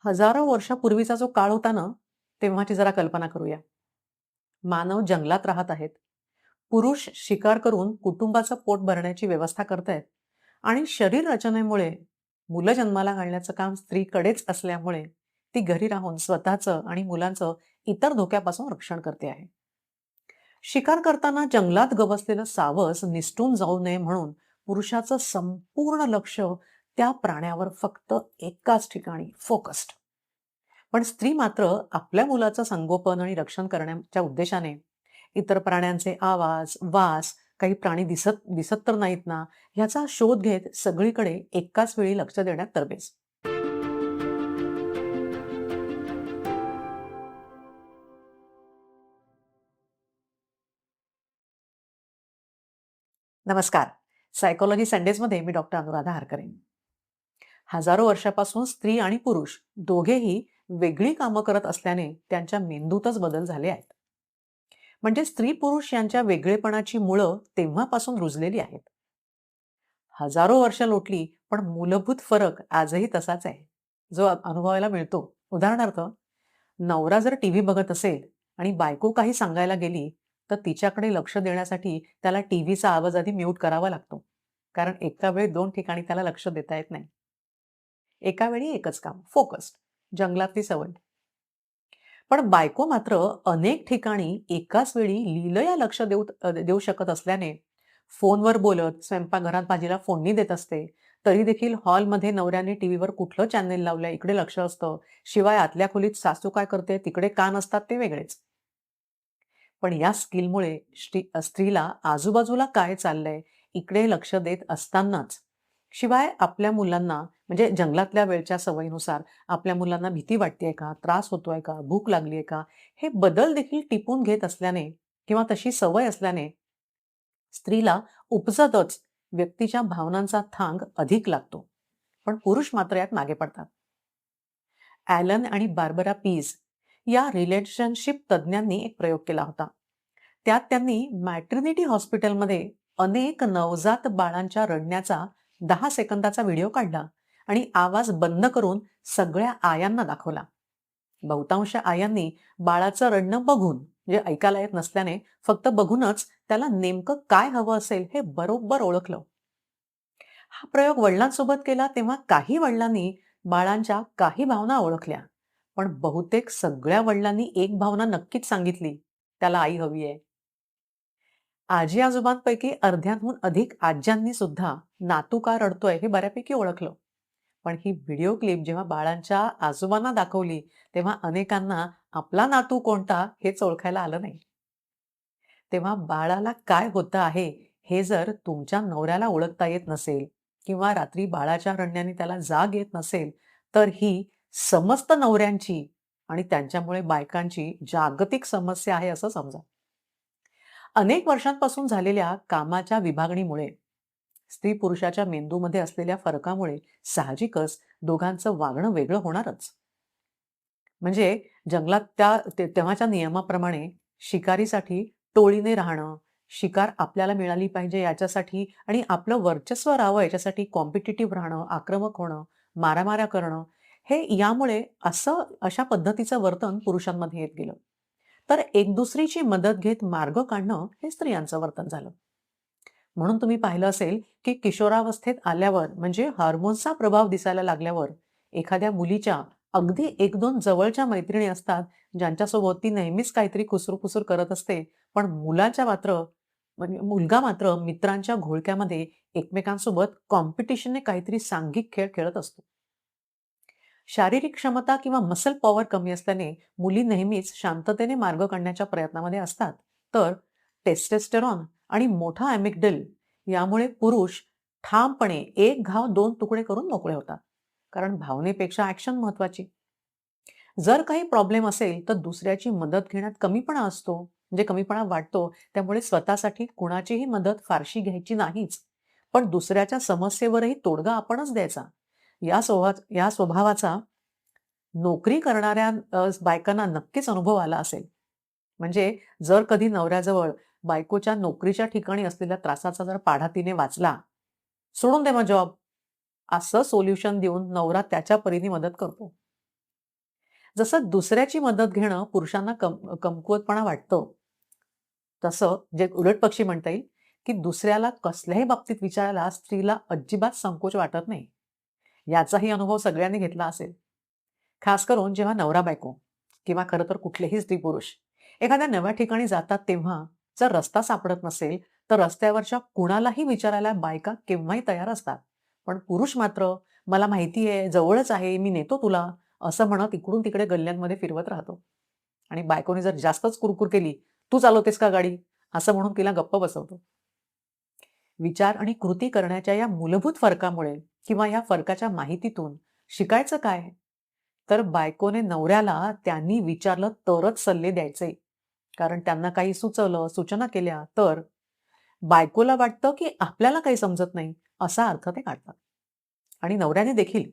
हजारो वर्षापूर्वीचा जो काळ होता ना, तेव्हाची जरा कल्पना करूया. मानव जंगलात राहत आहेत. पुरुष शिकार करून कुटुंबाचं पोट भरण्याची व्यवस्था करतायत आणि शरीर रचनेमुळे मुलं जन्माला घालण्याचं काम स्त्रीकडेच असल्यामुळे ती घरी राहून स्वतःचं आणि मुलांचं इतर धोक्यापासून रक्षण करते आहे. शिकार करताना जंगलात गवसलेलं सावज निसटून जाऊ नये म्हणून पुरुषाचं संपूर्ण लक्ष त्या प्राण्यावर फक्त एकाच ठिकाणी फोकस्ड. पण स्त्री मात्र आपल्या मुलाचं संगोपन आणि रक्षण करण्याच्या उद्देशाने इतर प्राण्यांचे आवाज, वास, काही प्राणी दिसत दिसत तर नाहीत ना, ह्याचा शोध घेत सगळीकडे एकाच वेळी लक्ष देण्यात तरबेज. नमस्कार. सायकोलॉजी संडेजमध्ये मी डॉक्टर अनुराधा हरकरे. हजारो वर्षापासून स्त्री आणि पुरुष दोघेही वेगळी कामं करत असल्याने त्यांच्या मेंदूतच बदल झाले आहेत. म्हणजे स्त्री पुरुष यांच्या वेगळेपणाची मुळं तेव्हापासून रुजलेली आहेत. हजारो वर्ष लोटली, पण मूलभूत फरक आजही तसाच आहे, जो अनुभवायला मिळतो. उदाहरणार्थ, नवरा जर टीव्ही बघत असेल आणि बायको काही सांगायला गेली, तर तिच्याकडे लक्ष देण्यासाठी त्याला टीव्हीचा आवाज आधी म्यूट करावा लागतो. कारण एका वेळी दोन ठिकाणी त्याला लक्ष देता येत नाही. एका वेळी एकच काम, फोकस्ड. जंगलातली सवय. पण बायको मात्र अनेक ठिकाणी एकाच वेळी लीलया लक्ष देऊ शकत असल्याने फोनवर बोलत स्वयंपाकघरात भाजीला फोडणी देत असते. तरी देखील हॉलमध्ये नवऱ्याने टीव्हीवर कुठलं चॅनेल लावलंय इकडे लक्ष असतं. शिवाय आतल्या खोलीत सासू काय करते तिकडे कान असतात ते वेगळेच. पण या स्किलमुळे स्त्रीला आजूबाजूला काय चाललंय इकडे लक्ष देत असतानाच, शिवाय आपल्या मुलांना म्हणजे जंगलातल्या वेळच्या सवयीनुसार आपल्या मुलांना भीती वाटतेय का, त्रास होतोय का, भूक लागलीये का, हे बदल देखील टिपून घेत असल्याने किंवा तशी सवय असल्याने स्त्रीला उपजतच व्यक्तीच्या भावनांचा थांग अधिक लागतो. पण पुरुष मात्र यात मागे पडतात. ॲलन आणि बार्बरा पीज या रिलेशनशिप तज्ज्ञांनी एक प्रयोग केला होता. त्यात त्यांनी मॅटर्निटी हॉस्पिटलमध्ये अनेक नवजात बाळांच्या रडण्याचा 10 सेकंदाचा व्हिडिओ काढला आणि आवाज बंद करून सगळ्या आयांना दाखवला. बहुतांश आयांनी बाळाचं रडणं बघून, म्हणजे ऐकायला येत नसल्याने फक्त बघूनच त्याला नेमकं काय हवं असेल हे बरोबर ओळखलं. हा प्रयोग वडिलांसोबत केला तेव्हा काही वडिलांनी बाळांच्या काही भावना ओळखल्या, पण बहुतेक सगळ्या वडिलांनी एक भावना नक्कीच सांगितली, त्याला आई हवी आहे. आजी आजोबांपैकी अर्ध्यांहून अधिक आज्यांनी सुद्धा नातू का रडतोय हे बऱ्यापैकी ओळखलं. पण ही व्हिडिओ क्लिप जेव्हा बाळांच्या आजोबांना दाखवली, तेव्हा अनेकांना आपला नातू कोणता हेच ओळखायला आलं नाही. तेव्हा बाळाला काय होतं आहे हे जर तुमच्या नवऱ्याला ओळखता येत नसेल किंवा रात्री बाळाच्या रडण्याने त्याला जाग येत नसेल, तर ही समस्त नवऱ्यांची आणि त्यांच्यामुळे बायकांची जागतिक समस्या आहे असं समजा. अनेक वर्षांपासून झालेल्या कामाच्या विभागणीमुळे, स्त्री पुरुषाच्या मेंदूमध्ये असलेल्या फरकामुळे साहजिकच दोघांचं वागणं वेगळं होणारच. म्हणजे जंगलात तेव्हाच्या नियमाप्रमाणे शिकारीसाठी टोळीने राहणं, शिकार आपल्याला मिळाली पाहिजे याच्यासाठी आणि आपलं वर्चस्व राहावं याच्यासाठी कॉम्पिटिटिव्ह राहणं, आक्रमक होणं, मारामाऱ्या करणं, हे यामुळे अशा पद्धतीचं वर्तन पुरुषांमध्ये येत गेलं. तर एक दुसरीची मदत घेत मार्ग काढणं हे स्त्रियांचं वर्तन झालं. म्हणून तुम्ही पाहिलं असेल की किशोरावस्थेत आल्यावर म्हणजे हार्मोन्सचा प्रभाव दिसायला लागल्यावर एखाद्या मुलीच्या अगदी एक दोन जवळच्या मैत्रिणी असतात, ज्यांच्यासोबत ती नेहमीच काहीतरी कुसूर करत असते. पण म्हणजे मुलगा मात्र मित्रांच्या घोळक्यामध्ये एकमेकांसोबत कॉम्पिटिशनने काहीतरी सांघिक खेळ खेळत असतो. शारीरिक क्षमता किंवा मसल पॉवर कमी असल्याने मुली नेहमीच शांततेने मार्ग काढण्याच्या प्रयत्नामध्ये असतात. तर टेस्टेस्टेरॉन आणि मोठा ॲमिग्डल यामुळे पुरुष ठामपणे एक घाव दोन तुकडे करून मोकळे होतात. कारण भावनेपेक्षा ॲक्शन महत्वाची. जर काही प्रॉब्लेम असेल तर दुसऱ्याची मदत घेण्यात कमीपणा असतो, म्हणजे कमीपणा वाटतो. त्यामुळे स्वतःसाठी कुणाचीही मदत फारशी घ्यायची नाहीच. पण दुसऱ्याच्या समस्येवरही तोडगा आपणच द्यायचा. या स्वभावाचा नोकरी करणाऱ्या बायकांना नक्कीच अनुभव आला असेल. म्हणजे जर कधी नवऱ्याजवळ बायकोच्या नोकरीच्या ठिकाणी असलेल्या त्रासाचा जर पाढा तिने वाचला, "सोडून दे मग जॉब," असं सोल्युशन देऊन नवरा त्याच्या परीने मदत करतो. जसं दुसऱ्याची मदत घेणं पुरुषांना कमकुवतपणा वाटतं, तसं जे उलट पक्षी म्हणता येईल, की दुसऱ्याला कसल्याही बाबतीत विचारायला स्त्रीला अजिबात संकोच वाटत नाही. याचाही अनुभव सगळ्यांनी घेतला असेल. खास करून जेव्हा नवरा-बायको किंवा खरं तर कुठलेही स्त्री-पुरुष एखाद्या नव्या ठिकाणी जातात तेव्हा जर रस्ता सापडत नसेल, तर रस्त्यावरच्या कुणालाही विचारायला बायका केव्हाही तयार असतात. पण पुरुष मात्र, "मला माहिती आहे, जवळच आहे, मी नेतो तुला," असं म्हणत इकडून-तिकडे गल्ल्यांमध्ये फिरवत राहतो. आणि बायकोने जर जास्तच कुरकूर केली, "तू चालवतेस का गाडी?" असं म्हणून तिला गप्प बसवतो. विचार आणि कृती करण्याच्या या मूलभूत फरकामुळे किंवा या फरकाच्या माहितीतून शिकायचं काय? तर बायकोने नवऱ्याला त्यांनी विचारलं तरच सल्ले द्यायचे. कारण त्यांना काही सुचवलं, सूचना केल्या तर बायकोला वाटतं, की आपल्याला काही समजत नाही असा अर्थ ते काढतात. आणि नवऱ्याने देखील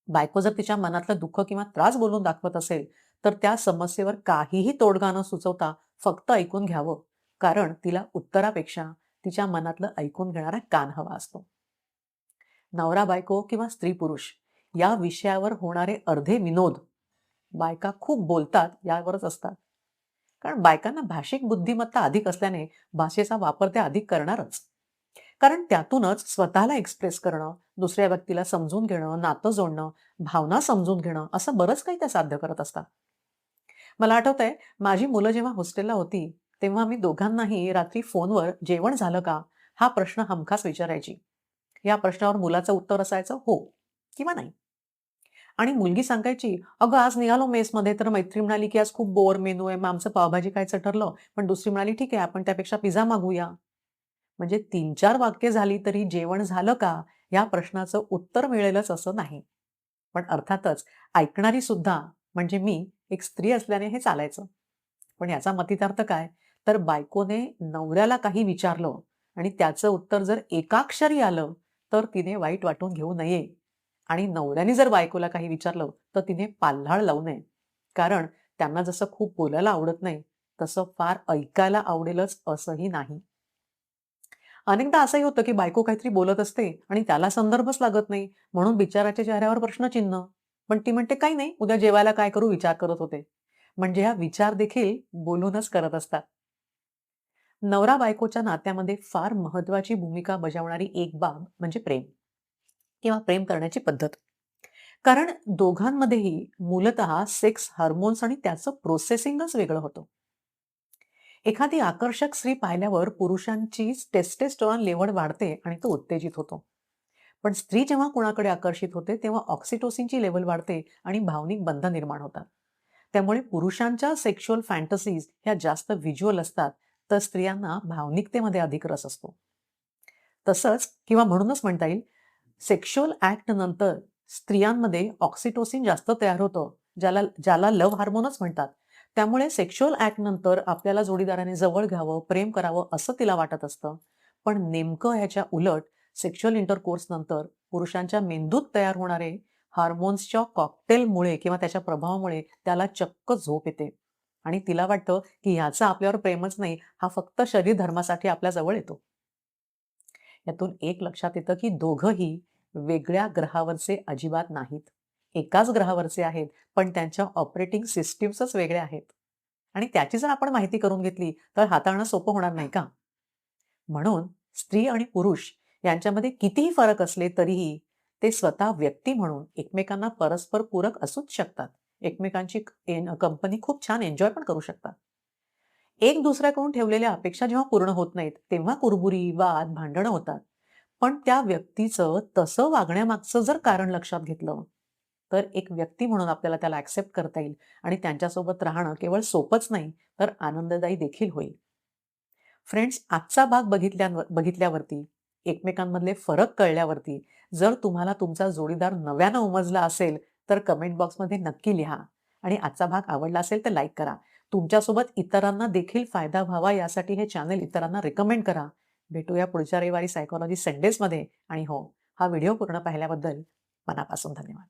बायको जर तिच्या मनातलं दुःख किंवा त्रास बोलून दाखवत असेल, तर त्या समस्येवर काहीही तोडगा न सुचवता फक्त ऐकून घ्यावं. कारण तिला उत्तरापेक्षा तिच्या मनातलं ऐकून घेणारा कान हवा असतो. नवरा-बायको किंवा स्त्री-पुरुष या विषयावर होणारे अर्धे विनोद बायका खूप बोलतात यावरच असतात. कारण बायकांना भाषिक बुद्धिमत्ता अधिक असल्याने भाषेचा वापर त्या अधिक करणारच. कारण त्यातूनच स्वतःला एक्सप्रेस करणं, दुसऱ्या व्यक्तीला समजून घेणं, नातं जोडणं, भावना समजून घेणं असं बरंच काही त्या साध्य करत असतात. मला आठवतंय माझी मुलं जेव्हा हॉस्टेलला होती, तेव्हा मी दोघांनाही रात्री फोनवर "जेवण झालं का?" हा प्रश्न हमखास विचारायची. या प्रश्नावर मुलाचं उत्तर असायचं "हो" किंवा "नाही." आणि मुलगी सांगायची, "अगं आज निघालो मेसमध्ये तर मैत्रीण म्हणाली, की आज खूप बोर मेनू आहे, मग आमचं पावभाजी खायचं ठरलं." पण दुसरी म्हणाली, "ठीक आहे, आपण त्यापेक्षा पिझ्झा मागवूया." म्हणजे 3-4 वाक्य झाली तरी "जेवण झालं का?" या प्रश्नाचं उत्तर मिळेलच असं नाही. पण अर्थातच ऐकणारी सुद्धा म्हणजे मी एक स्त्री असल्याने हे चालायचं. पण याचा मतितार्थ काय? तर बायकोने नवऱ्याला काही विचारलं आणि त्याचं उत्तर जर एकाक्षरी आलं, तर तिने वाईट वाटून घेऊ नये. आणि नवऱ्याने जर बायकोला काही विचारलं, तर तिने पाल्हाळ लावू नये. कारण त्यांना जसं खूप बोलायला आवडत नाही, तसं फार ऐकायला आवडेलच असंही नाही. अनेकदा असंही होतं, की बायको काहीतरी बोलत असते आणि त्याला संदर्भच लागत नाही. म्हणून बिचाऱ्याच्या चेहऱ्यावर प्रश्नचिन्ह. पण ती म्हणते, "काही नाही, उद्या जेवायला काय करू विचार करत होते." म्हणजे हा विचार देखील बोलूनच करत असतात. नवरा-बायकोच्या नात्यामध्ये फार महत्त्वाची भूमिका बजावणारी एक बाब म्हणजे प्रेम किंवा प्रेम करण्याची पद्धत. कारण दोघांमध्येही मूलतः सेक्स हार्मोन्स आणि त्याचं प्रोसेसिंगच वेगळं होतं. एखादी आकर्षक स्त्री पाहिल्यावर पुरुषांची टेस्टेस्टेरॉन लेव्हल वाढते आणि तो उत्तेजित होतो. पण स्त्री जेव्हा कुणाकडे आकर्षित होते तेव्हा ऑक्सिटोसिनची लेव्हल वाढते आणि भावनिक बंध निर्माण होतात. त्यामुळे पुरुषांच्या सेक्शुअल फॅन्टसीज ह्या जास्त व्हिज्युअल असतात, तर स्त्रियांना भावनिकतेमध्ये अधिक रस असतो. तसंच किंवा म्हणूनच म्हणता येईल, सेक्शुअल ॲक्ट नंतर स्त्रियांमध्ये ऑक्सिटोसिन जास्त तयार होतं, ज्याला ज्याला लव्ह हार्मोनच म्हणतात. त्यामुळे सेक्शुअल ॲक्ट नंतर आपल्याला जोडीदाराने जवळ घ्यावं, प्रेम करावं असं तिला वाटत असतं. पण नेमकं ह्याच्या उलट सेक्शुअल इंटरकोर्स नंतर पुरुषांच्या मेंदूत तयार होणारे हार्मोन्सच्या कॉकटेलमुळे किंवा त्याच्या प्रभावामुळे त्याला चक्क झोप येते. आणि तिला वाटतं, की ह्याचं आपल्यावर प्रेमच नाही, हा फक्त शरीर धर्मासाठी आपल्या जवळ येतो. यातून एक लक्षात येतं, की दोघंही वेगळ्या ग्रहावरचे अजिबात नाहीत. एकाच ग्रहावरचे आहेत, पण त्यांच्या ऑपरेटिंग सिस्टम्सच वेगळ्या आहेत. आणि त्याची जर आपण माहिती करून घेतली, तर हाताळणं सोपं होणार नाही का? म्हणून स्त्री आणि पुरुष यांच्यामध्ये कितीही फरक असले तरीही ते स्वतः व्यक्ती म्हणून एकमेकांना परस्पर पूरक असूच शकतात. एकमेकांची कंपनी खूप छान एन्जॉय पण करू शकतात. एक दुसऱ्याकडून ठेवलेल्या अपेक्षा जेव्हा पूर्ण होत नाहीत, तेव्हा कुरबुरी, वाद, भांडणं होतात. पण त्या व्यक्तीचं तसं वागण्यामागचं जर कारण लक्षात घेतलं, तर एक व्यक्ती म्हणून आपल्याला त्याला ॲक्सेप्ट करता येईल आणि त्यांच्यासोबत राहणं केवळ सोपंच नाही, तर आनंददायी देखील होईल. फ्रेंड्स, आजचा भाग बघितल्यावरती, एकमेकांमधले फरक कळल्यावरती, जर तुम्हाला तुमचा जोडीदार नव्यानं उमजला असेल, तर कमेंट बॉक्समध्ये नक्की लिहा आणि आजचा भाग आवडला असेल तर लाईक करा. तुमच्यासोबत इतरांना देखील फायदा व्हावा यासाठी हे चॅनल इतरांना रिकमेंड करा. भेटूया पुढच्या रविवारी सायकॉलॉजी संडेजमध्ये आणि हो, हा व्हिडिओ पूर्ण पाहिल्याबद्दल मनापासून धन्यवाद.